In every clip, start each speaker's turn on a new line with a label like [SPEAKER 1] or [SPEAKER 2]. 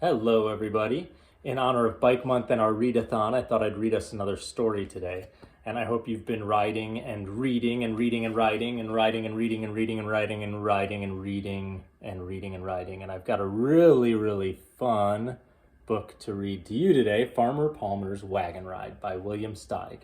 [SPEAKER 1] Hello, everybody. In honor of Bike Month and our readathon, I thought I'd read us another story today. And I hope you've been riding and reading and reading and writing and writing and reading and reading and writing and writing and reading and reading and writing. And I've got a really fun book to read to you today, Farmer Palmer's Wagon Ride by William Steig.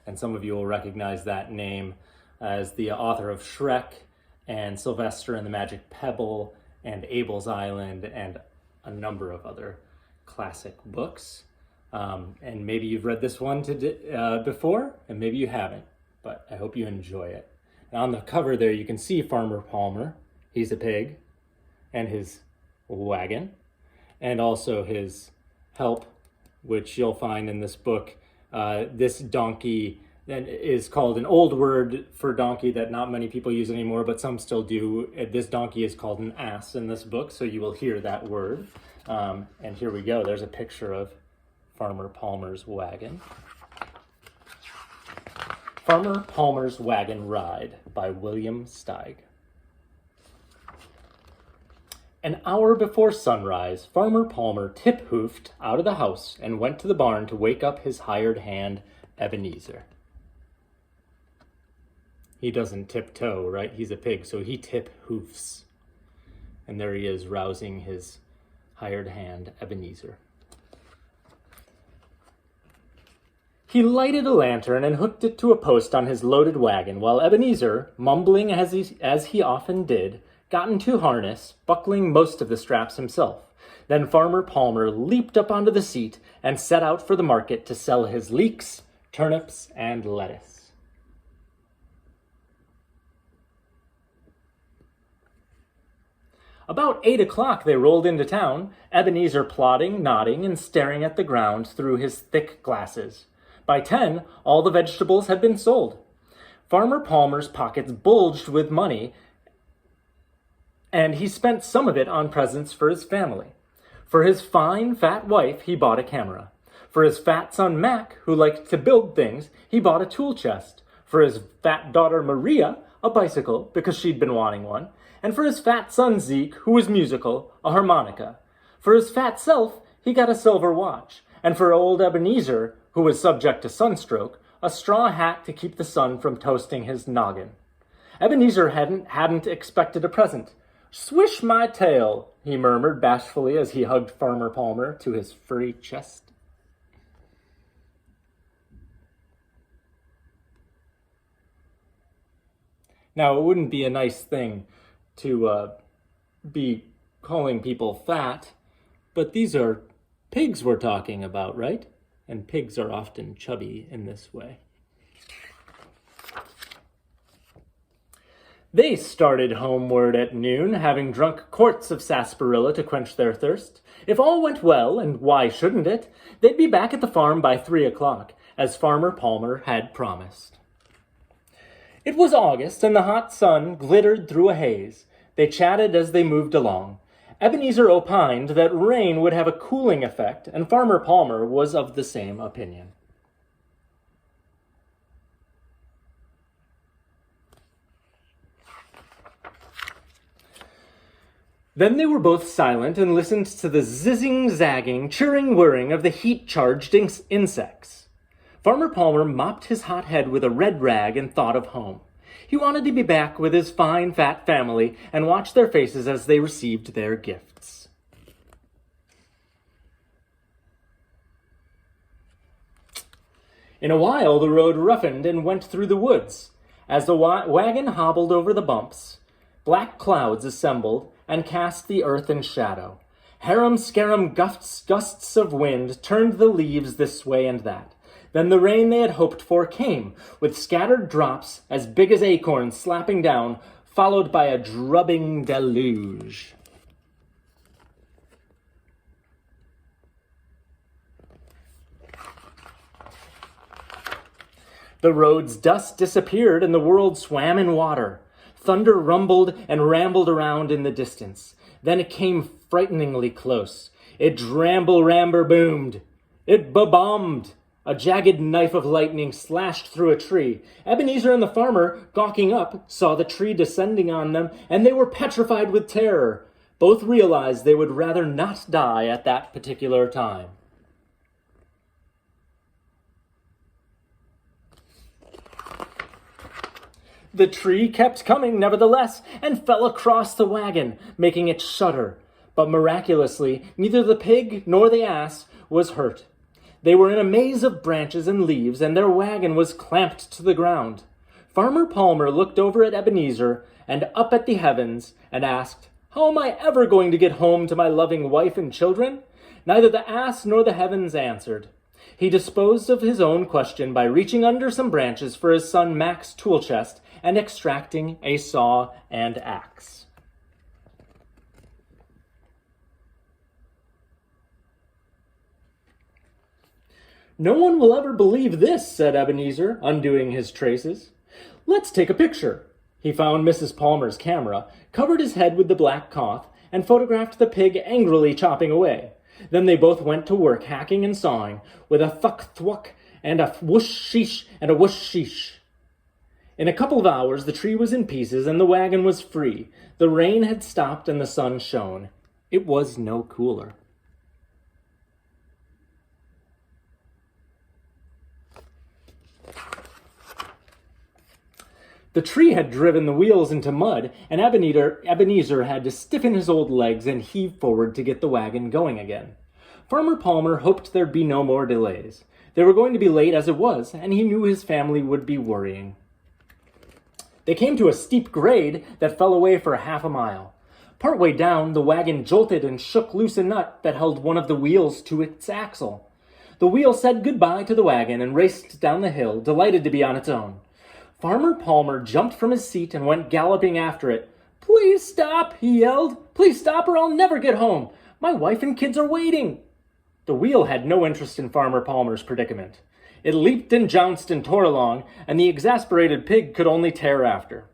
[SPEAKER 1] And some of you will recognize that name as the author of Shrek and Sylvester and the Magic Pebble and Abel's Island and a number of other classic books. And maybe you've read this one before, and maybe you haven't, but I hope you enjoy it. And on the cover there, you can see Farmer Palmer. He's a pig, and his wagon, and also his help, which you'll find in this book. This donkey is called an old word for donkey that not many people use anymore, but some still do. This donkey is called an ass in this book, so you will hear that word. And here we go. There's a picture of Farmer Palmer's wagon. Farmer Palmer's Wagon Ride by William Steig. An hour before sunrise, Farmer Palmer tip-hoofed out of the house and went to the barn to wake up his hired hand, Ebenezer. He doesn't tiptoe, right? He's a pig, so he tip-hoofs. And there he is, rousing his hired hand, Ebenezer. He lighted a lantern and hooked it to a post on his loaded wagon, while Ebenezer, mumbling as he often did, got into harness, buckling most of the straps himself. Then Farmer Palmer leaped up onto the seat and set out for the market to sell his leeks, turnips, and lettuce. About 8 o'clock they rolled into town, Ebenezer plodding, nodding, and staring at the ground through his thick glasses. By 10, all the vegetables had been sold. Farmer Palmer's pockets bulged with money, and he spent some of it on presents for his family. For his fine, fat wife, he bought a camera. For his fat son Mac, who liked to build things, he bought a tool chest. For his fat daughter Maria, a bicycle, because she'd been wanting one. And for his fat son Zeke, who was musical, a harmonica. For his fat self, he got a silver watch. And for old Ebenezer, who was subject to sunstroke, a straw hat to keep the sun from toasting his noggin. Ebenezer hadn't expected a present. "Swish my tail," he murmured bashfully as he hugged Farmer Palmer to his furry chest. Now, it wouldn't be a nice thing to be calling people fat, but these are pigs we're talking about, right? And pigs are often chubby in this way. They started homeward at noon, having drunk quarts of sarsaparilla to quench their thirst. If all went well, and why shouldn't it, they'd be back at the farm by 3 o'clock, as Farmer Palmer had promised. It was August, and the hot sun glittered through a haze. They chatted as they moved along. Ebenezer opined that rain would have a cooling effect, and Farmer Palmer was of the same opinion. Then they were both silent and listened to the zizzing, zagging, chirring, whirring of the heat-charged insects. Farmer Palmer mopped his hot head with a red rag and thought of home. He wanted to be back with his fine, fat family and watch their faces as they received their gifts. In a while, the road roughened and went through the woods. As the wagon hobbled over the bumps, black clouds assembled and cast the earth in shadow. Harum-scarum gusts of wind turned the leaves this way and that. Then the rain they had hoped for came, with scattered drops as big as acorns slapping down, followed by a drubbing deluge. The road's dust disappeared and the world swam in water. Thunder rumbled and rambled around in the distance. Then it came frighteningly close. It dramble-ramber-boomed. It ba-bombed. A jagged knife of lightning slashed through a tree. Ebenezer and the farmer, gawking up, saw the tree descending on them, and they were petrified with terror. Both realized they would rather not die at that particular time. The tree kept coming, nevertheless, and fell across the wagon, making it shudder. But miraculously, neither the pig nor the ass was hurt. They were in a maze of branches and leaves, and their wagon was clamped to the ground. Farmer Palmer looked over at Ebenezer and up at the heavens and asked, "How am I ever going to get home to my loving wife and children?" Neither the ass nor the heavens answered. He disposed of his own question by reaching under some branches for his son Mac's tool chest and extracting a saw and axe. "No one will ever believe this," said Ebenezer, undoing his traces. "Let's take a picture." He found Mrs. Palmer's camera, covered his head with the black cloth, and photographed the pig angrily chopping away. Then they both went to work hacking and sawing, with a thuck-thwuck and a whoosh-sheesh and a whoosh-sheesh. In a couple of hours, the tree was in pieces and the wagon was free. The rain had stopped and the sun shone. It was no cooler. The tree had driven the wheels into mud, and Ebenezer had to stiffen his old legs and heave forward to get the wagon going again. Farmer Palmer hoped there'd be no more delays. They were going to be late as it was, and he knew his family would be worrying. They came to a steep grade that fell away for half a mile. Partway down, the wagon jolted and shook loose a nut that held one of the wheels to its axle. The wheel said goodbye to the wagon and raced down the hill, delighted to be on its own. Farmer Palmer jumped from his seat and went galloping after it. "Please stop," he yelled. "Please stop or I'll never get home. My wife and kids are waiting." The wheel had no interest in Farmer Palmer's predicament. It leaped and jounced and tore along, and the exasperated pig could only tear after.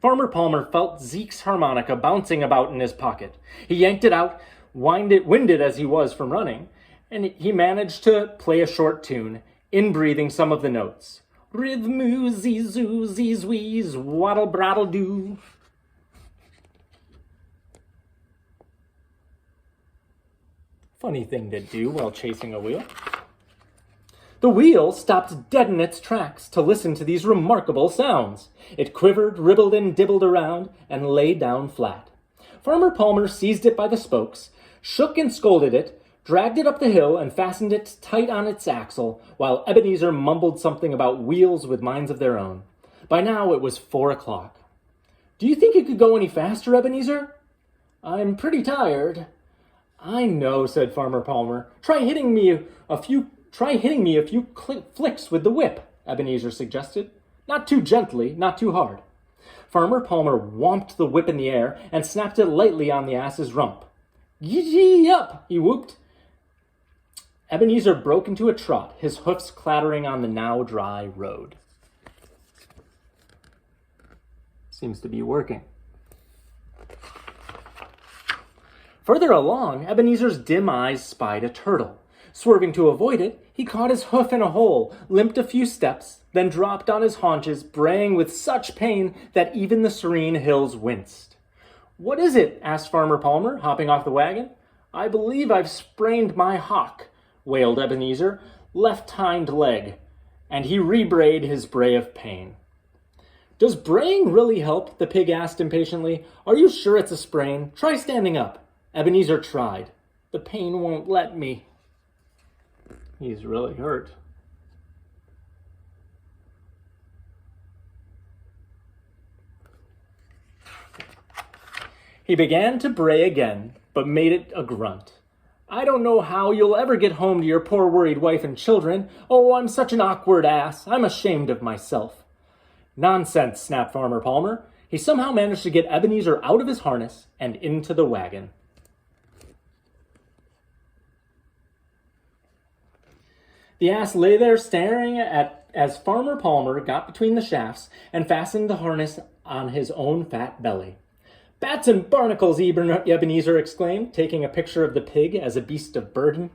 [SPEAKER 1] Farmer Palmer felt Zeke's harmonica bouncing about in his pocket. He yanked it out, winded as he was from running, and he managed to play a short tune, inbreathing some of the notes. Rhythmoo, zee-zoo, zee-zweez, waddle-brattle-doo. Funny thing to do while chasing a wheel. The wheel stopped dead in its tracks to listen to these remarkable sounds. It quivered, ribbled, and dibbled around, and lay down flat. Farmer Palmer seized it by the spokes, shook and scolded it, dragged it up the hill, and fastened it tight on its axle, while Ebenezer mumbled something about wheels with minds of their own. By now it was 4 o'clock. "Do you think you could go any faster, Ebenezer?" "I'm pretty tired." "I know," said Farmer Palmer. Try hitting me a few flicks with the whip," Ebenezer suggested. "Not too gently, not too hard." Farmer Palmer whomped the whip in the air and snapped it lightly on the ass's rump. "Gee-up!" he whooped. Ebenezer broke into a trot, his hoofs clattering on the now dry road. Seems to be working. Further along, Ebenezer's dim eyes spied a turtle. Swerving to avoid it, he caught his hoof in a hole, limped a few steps, then dropped on his haunches, braying with such pain that even the serene hills winced. "What is it?" asked Farmer Palmer, hopping off the wagon. "I believe I've sprained my hock," wailed Ebenezer, "left hind leg," and he rebrayed his bray of pain. "Does braying really help?" the pig asked impatiently. "Are you sure it's a sprain? Try standing up." Ebenezer tried. "The pain won't let me." He's really hurt. He began to bray again, but made it a grunt. "I don't know how you'll ever get home to your poor worried wife and children. Oh, I'm such an awkward ass. I'm ashamed of myself." "Nonsense," snapped Farmer Palmer. He somehow managed to get Ebenezer out of his harness and into the wagon. The ass lay there staring as Farmer Palmer got between the shafts and fastened the harness on his own fat belly. "Bats and barnacles," Ebenezer exclaimed, taking a picture of the pig as a beast of burden.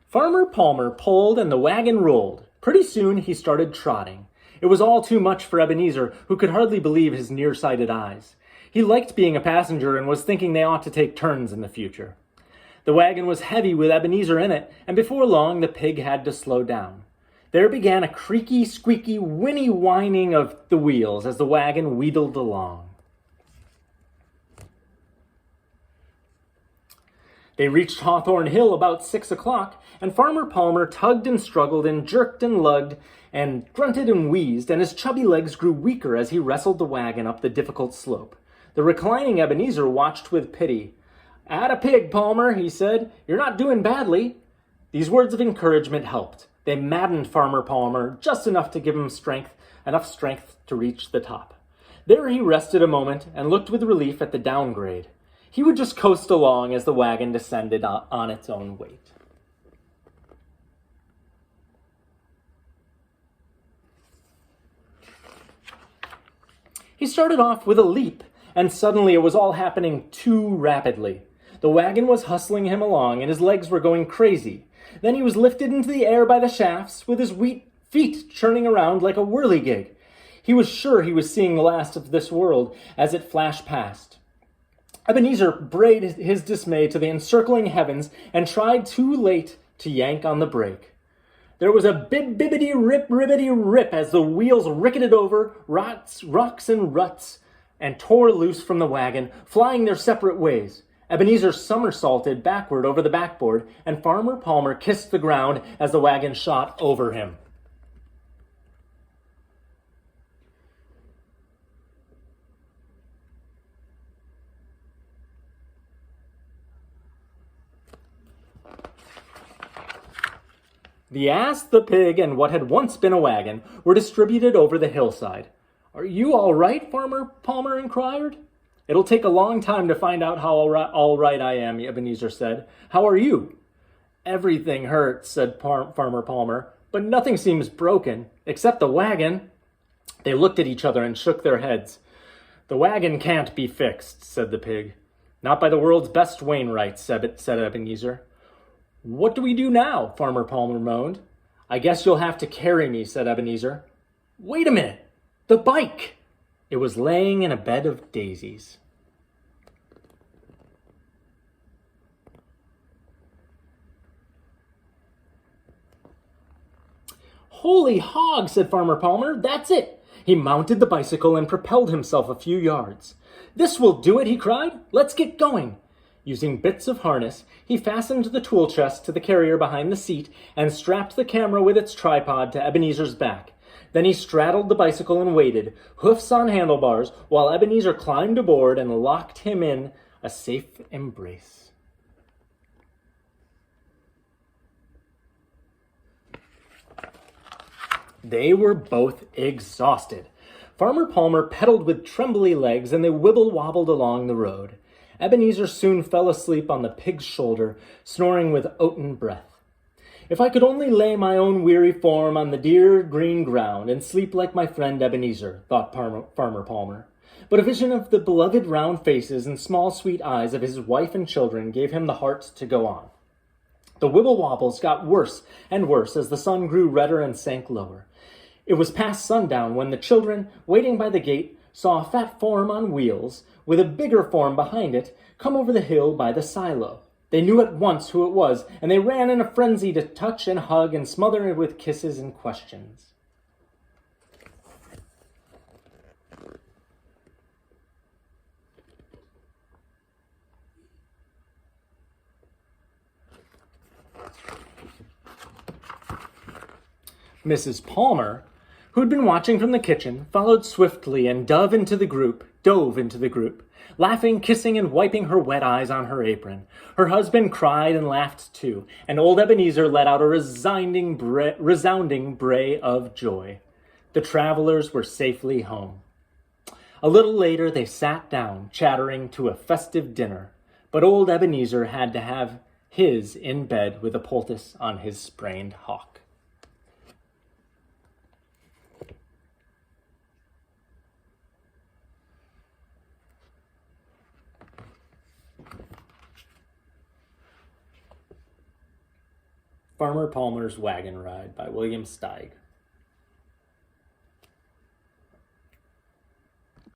[SPEAKER 1] Farmer Palmer pulled and the wagon rolled. Pretty soon he started trotting. It was all too much for Ebenezer, who could hardly believe his nearsighted eyes. He liked being a passenger and was thinking they ought to take turns in the future. The wagon was heavy with Ebenezer in it, and before long the pig had to slow down. There began a creaky, squeaky, whinny whining of the wheels as the wagon wheedled along. They reached Hawthorne Hill about 6 o'clock, and Farmer Palmer tugged and struggled and jerked and lugged and grunted and wheezed, and his chubby legs grew weaker as he wrestled the wagon up the difficult slope. The reclining Ebenezer watched with pity. "Atta pig, Palmer," he said. "You're not doing badly." These words of encouragement helped. They maddened Farmer Palmer just enough to give him enough strength to reach the top. There he rested a moment and looked with relief at the downgrade. He would just coast along as the wagon descended on its own weight. He started off with a leap, and suddenly it was all happening too rapidly. The wagon was hustling him along, and his legs were going crazy. Then he was lifted into the air by the shafts, with his feet churning around like a whirligig. He was sure he was seeing the last of this world as it flashed past. Ebenezer brayed his dismay to the encircling heavens and tried too late to yank on the brake. There was a bib-bibbity-rip-ribbity-rip as the wheels ricketed over rocks and ruts and tore loose from the wagon, flying their separate ways. Ebenezer somersaulted backward over the backboard, and Farmer Palmer kissed the ground as the wagon shot over him. The ass, the pig, and what had once been a wagon were distributed over the hillside. "Are you all right?" Farmer Palmer inquired. "It'll take a long time to find out how all right I am," Ebenezer said. "How are you?" "Everything hurts," said Farmer Palmer, "but nothing seems broken, except the wagon." They looked at each other and shook their heads. "The wagon can't be fixed," said the pig. "Not by the world's best Wainwright," said Ebenezer. "What do we do now?" Farmer Palmer moaned. "I guess you'll have to carry me," said Ebenezer. "Wait a minute! The bike!" It was laying in a bed of daisies. "Holy hog," said Farmer Palmer. "That's it." He mounted the bicycle and propelled himself a few yards. "This will do it," he cried. "Let's get going." Using bits of harness, he fastened the tool chest to the carrier behind the seat and strapped the camera with its tripod to Ebenezer's back. Then he straddled the bicycle and waited, hoofs on handlebars, while Ebenezer climbed aboard and locked him in a safe embrace. They were both exhausted. Farmer Palmer pedaled with trembly legs, and they wibble-wobbled along the road. Ebenezer soon fell asleep on the pig's shoulder, snoring with oaten breath. "If I could only lay my own weary form on the dear green ground and sleep like my friend Ebenezer," thought Farmer Palmer. But a vision of the beloved round faces and small sweet eyes of his wife and children gave him the heart to go on. The wibble-wobbles got worse and worse as the sun grew redder and sank lower. It was past sundown when the children, waiting by the gate, saw a fat form on wheels, with a bigger form behind it, come over the hill by the silo. They knew at once who it was, and they ran in a frenzy to touch and hug and smother it with kisses and questions. Mrs. Palmer, who had been watching from the kitchen, followed swiftly and dove into the group, laughing, kissing, and wiping her wet eyes on her apron. Her husband cried and laughed too, and old Ebenezer let out a resounding bray of joy. The travelers were safely home. A little later they sat down, chattering, to a festive dinner, but old Ebenezer had to have his in bed with a poultice on his sprained hock. Farmer Palmer's Wagon Ride by William Steig.